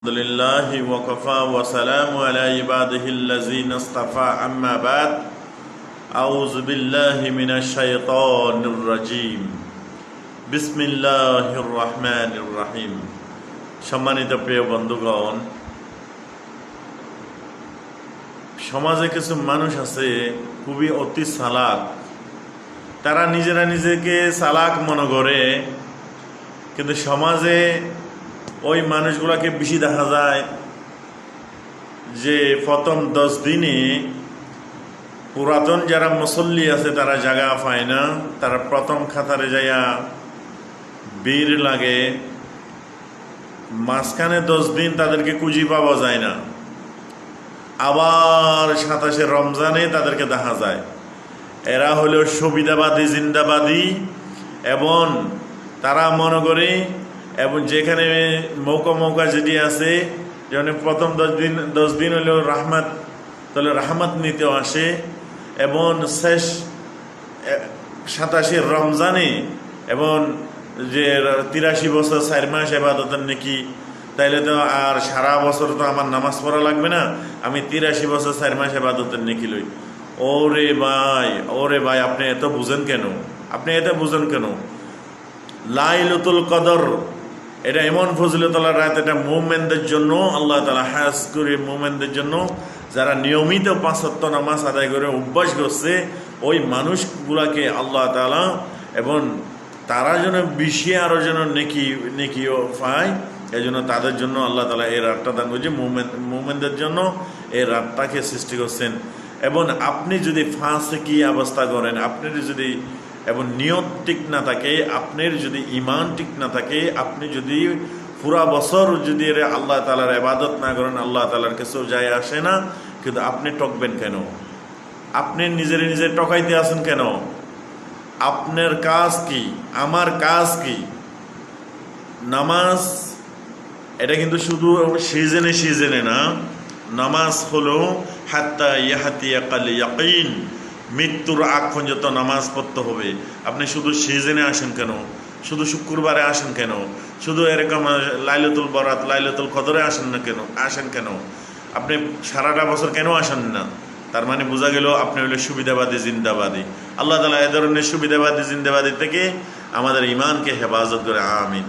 আলহামদুলিল্লাহি ওয়া কাফা ওয়া সালামু আলা ইবাদিহিল্লাযিনা ইসতাফা আম্মা বাদ আউযু বিল্লাহি মিনাশ শাইতানির রাজীম বিসমিল্লাহির রহমানির রহিম। সম্মানিত প্রিয় বন্ধুগণ, সমাজে কিছু মানুষ আছে খুবই অতি চালাক। তারা নিজেরা নিজেকে চালাক মনে করে, কিন্তু সমাজে ওই মানুষগুলোকে বেশি দেখা যায় যে প্রথম 10 দিনে পুরাতন যারা মুসল্লি আছে তারা জায়গা পায় না, তারা প্রথম খাতারে যাইয়া ভিড় লাগে। মাঝখানে 10 দিন তাদেরকে খুঁজি পাওয়া যায় না, আবার 27 রমজানে তাদেরকে দেখা যায়। এরা হলো সুবিধাবাদী, জিন্দাবাদী, এবং তারা মনে করে এবং যেখানে মৌকা যেটি আছে, যেমন প্রথম 10 দিন হলো রাহমাত, তাহলে রাহমাত নিতে আসে, এবং শেষ 27 রমজানে এবং যে 83 বছর 4 মাস ইবাদতের নাকি, তাইলে তো আর সারা বছর তো আমার নামাজ পড়া লাগবে না, আমি 83 বছর 4 মাস ইবাদতের নাকি লই। ওরে ভাই, আপনি এত বুঝেন কেন? লাইলাতুল কদর এটা এমন ফজিলতুল্লাহ রাত, এটা মুমিনদের জন্য আল্লাহ তাআলা খাস করে মুমিনদের জন্য, যারা নিয়মিত 5 ওয়াক্ত নামাজ আদায় করে অভ্যাস করছে, ওই মানুষগুলাকে আল্লাহ তাআলা এবং তারা যেন বেশি আরো যেন নেকিও পায়, এই জন্য তাদের জন্য আল্লাহ তাআলা এই রাতটা দান করছে। মুমিনদের জন্য এই রাতটাকে সৃষ্টি করছেন। এবং আপনি যদি ফাসিকি অবস্থা করেন, আপনার যদি এবং নিয়ত ঠিক না থাকে, আপনার যদি ঈমান ঠিক না থাকে, আপনি যদি পুরা বছর যদি আল্লাহ তাআলার ইবাদত না করেন, আল্লাহ তাআলার কিছু যায় আসে না। কিন্তু আপনি টকবেন কেন? আপনি নিজে টকাইতে আসেন কেন? আপনার কাজ কি, আমার কাজ কি? নামাজ এটা কিন্তু শুধু সিজনে না, নামাজ হলো হাত্তা ইয়াহাতিয়াকাল ইয়াকিন, মৃত্যুর আগ পর্যন্ত নামাজ পড়তে হবে। আপনি শুধু সিজনে আসেন কেন? শুধু শুক্রবারে আসেন কেন? শুধু এরকম লাইলাতুল বরাত, লাইলাতুল কদরে আসেন কেন? আপনি সারাটা বছর কেন আসেন না? তার মানে বোঝা গেল আপনি হইলে সুবিধাবাদী, জিন্দাবাদী। আল্লাহ তাআলা এ ধরনের সুবিধাবাদী, জিন্দাবাদী থেকে আমাদের ঈমানকে হেফাজত করে। আমিন।